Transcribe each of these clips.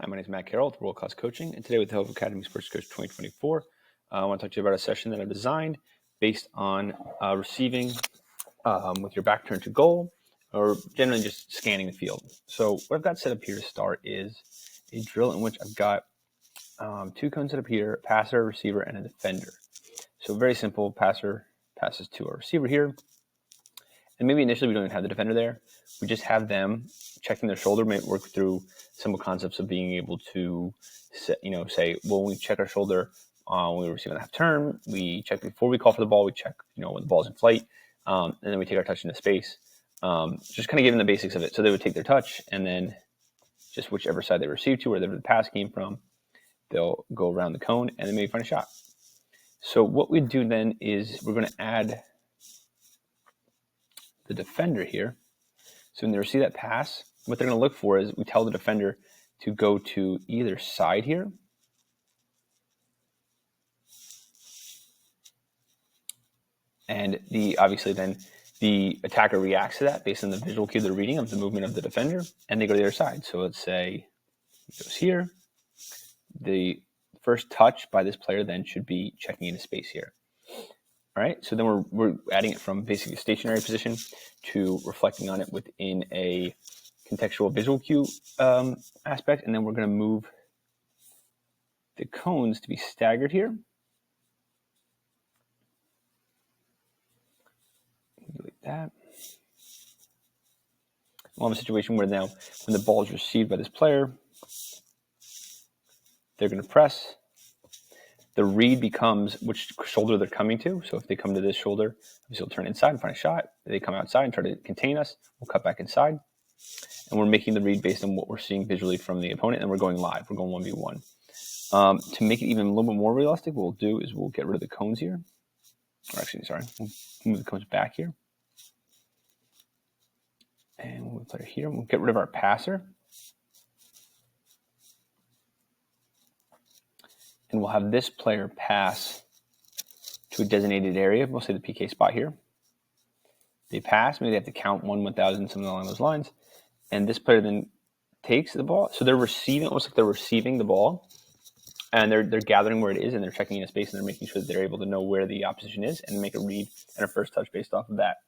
Hi, my name is Matt Carroll with World Class Coaching, and today with the help of Academy Sports Coach 2024, I want to talk to you about a session that I've designed based on receiving with your back turned to goal, or generally just scanning the field. So what I've got set up here to start is a drill in which I've got two cones set up here, a passer, a receiver, and a defender. So very simple, passer passes to our receiver here, and maybe initially we don't even have the defender there. We just have them checking their shoulder, may work through simple concepts of being able to say, well, when we check our shoulder when we receive a half turn, we check before we call for the ball, we check, when the ball's in flight, and then we take our touch into space. Just kind of giving the basics of it. So they would take their touch and then just whichever side they receive to, wherever the pass came from, they'll go around the cone and then maybe find a shot. So what we do then is we're going to add the defender here. So when they receive that pass, what they're going to look for is we tell the defender to go to either side here. And obviously then the attacker reacts to that based on the visual cue they're reading of the movement of the defender, and they go to the other side. So let's say it goes here. The first touch by this player then should be checking into space here. All right, so then we're adding it from basically a stationary position to reflecting on it within a contextual visual cue aspect, and then we're going to move the cones to be staggered here. Like that. We'll have a situation where now when the ball is received by this player, they're going to press. The read becomes which shoulder they're coming to. So if they come to this shoulder, obviously we'll turn inside and find a shot. If they come outside and try to contain us, we'll cut back inside. And we're making the read based on what we're seeing visually from the opponent, and we're going live. We're going 1v1. To make it even a little bit more realistic, what we'll do is we'll get rid of the cones here. Or actually, sorry, we'll move the cones back here. And we'll put it here. We'll get rid of our passer. And we'll have this player pass to a designated area. We'll say the PK spot here. They pass. Maybe they have to count 1,000, something along those lines. And this player then takes the ball. So they're receiving, almost like they're receiving the ball. And they're gathering where it is, and they're checking into space, and they're making sure that they're able to know where the opposition is and make a read and a first touch based off of that.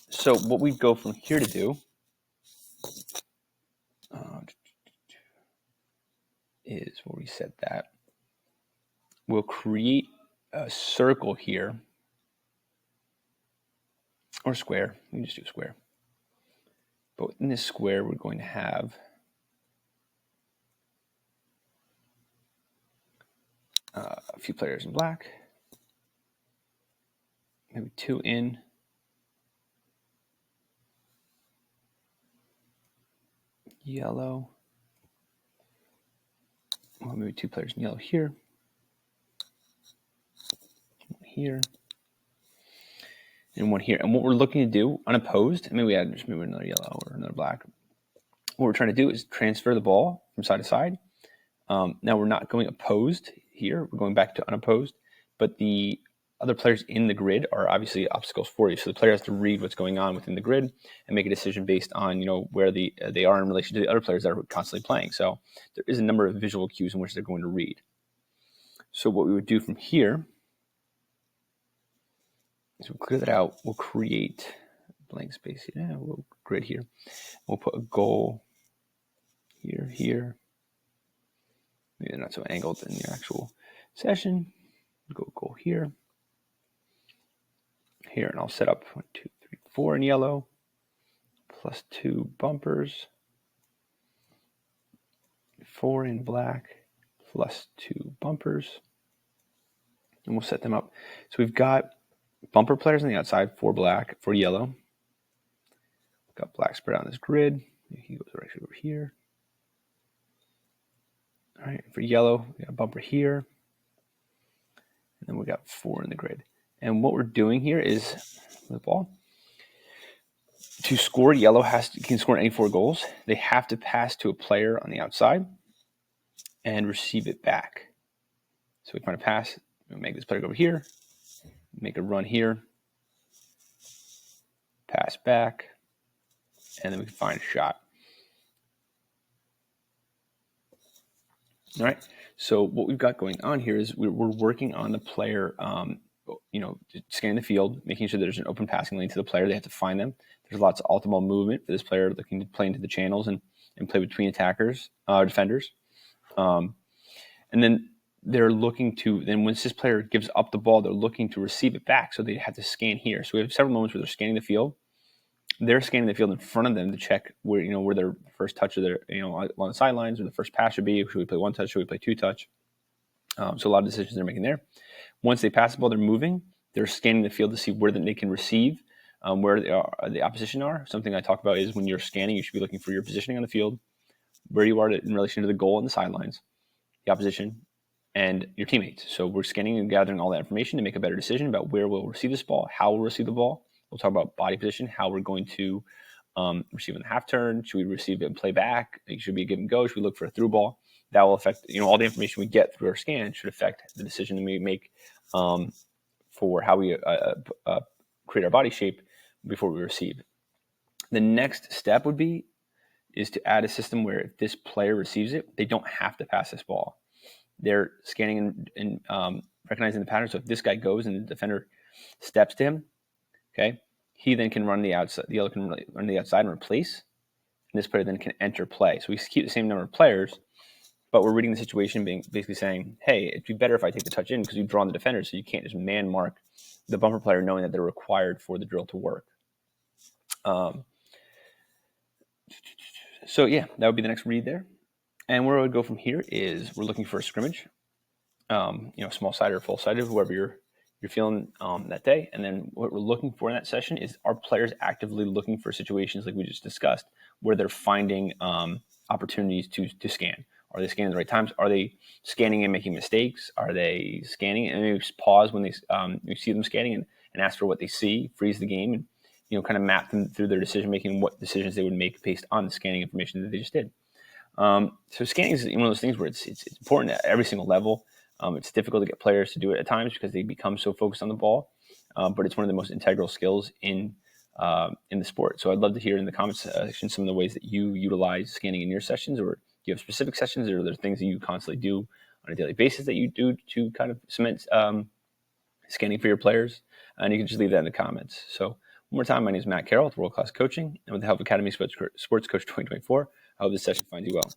So what we go from here to do is we'll reset that. We'll create a circle here, or square. We can just do a square. But within this square, we're going to have a few players in black, maybe two in yellow, well, maybe two players in yellow here, one here, and one here. And what we're looking to do, unopposed, maybe we add just maybe another yellow or another black. What we're trying to do is transfer the ball from side to side. Now we're not going opposed here. We're going back to unopposed, but the other players in the grid are obviously obstacles for you. So the player has to read what's going on within the grid and make a decision based on where they are in relation to the other players that are constantly playing. So there is a number of visual cues in which they're going to read. So what we would do from here is we'll clear that out. We'll create blank space here. Yeah, we'll grid here. We'll put a goal here. Maybe they're not so angled in the actual session. We'll go goal here, and I'll set up 1, 2, 3, 4 in yellow, plus 2 bumpers, 4 in black, plus 2 bumpers, and we'll set them up. So we've got bumper players on the outside, 4 black, 4 yellow. We've got black spread on this grid. He goes right over here. All right, for yellow, we got a bumper here, and then we got 4 in the grid. And what we're doing here is the ball. To score, yellow can score any 4 goals. They have to pass to a player on the outside and receive it back. So we find a pass, we make this player go over here, make a run here, pass back, and then we can find a shot. All right. So what we've got going on here is we're working on the player, scanning the field, making sure there's an open passing lane to the player. They have to find them. There's lots of optimal movement for this player looking to play into the channels and play between defenders. And then they're looking to, then once this player gives up the ball, they're looking to receive it back. So they have to scan here. So we have several moments where they're scanning the field. They're scanning the field in front of them to check where their first touch of their, along the sidelines, or the first pass should be. Should we play one touch? Should we play two touch? So a lot of decisions they're making there. Once they pass the ball, they're moving. They're scanning the field to see where they can receive, where the opposition are. Something I talk about is when you're scanning, you should be looking for your positioning on the field, where you are in relation to the goal and the sidelines, the opposition, and your teammates. So we're scanning and gathering all that information to make a better decision about where we'll receive this ball, how we'll receive the ball. We'll talk about body position, how we're going to receive in the half turn. Should we receive it and play back? It should be a give and go. Should we look for a through ball? That will affect, all the information we get through our scan should affect the decision that we make for how we create our body shape before we receive. The next step is to add a system where if this player receives it, they don't have to pass this ball. They're scanning and recognizing the pattern. So if this guy goes and the defender steps to him, okay, he then can run the outside. The other can run the outside and replace. And this player then can enter play. So we keep the same number of players, but we're reading the situation, being basically saying, hey, it'd be better if I take the touch in because you've drawn the defender, so you can't just man mark the bumper player knowing that they're required for the drill to work. So yeah, that would be the next read there. And where I would go from here is we're looking for a scrimmage, small sided or full sided, whoever you're feeling that day. And then what we're looking for in that session is, are players actively looking for situations like we just discussed, where they're finding opportunities to scan? Are they scanning at the right times? Are they scanning and making mistakes? Are they scanning and maybe pause when you see them scanning and ask for what they see, freeze the game, and kind of map them through their decision making, what decisions they would make based on the scanning information that they just did. So scanning is one of those things where it's important at every single level. It's difficult to get players to do it at times because they become so focused on the ball, but it's one of the most integral skills in the sport. So I'd love to hear in the comments section some of the ways that you utilize scanning in your sessions, or do you have specific sessions, or are there things that you constantly do on a daily basis that you do to kind of cement scanning for your players? And you can just leave that in the comments. So one more time, my name is Matt Carroll with World Class Coaching, and with the help of Academy Sports Coach 2024, I hope this session finds you well.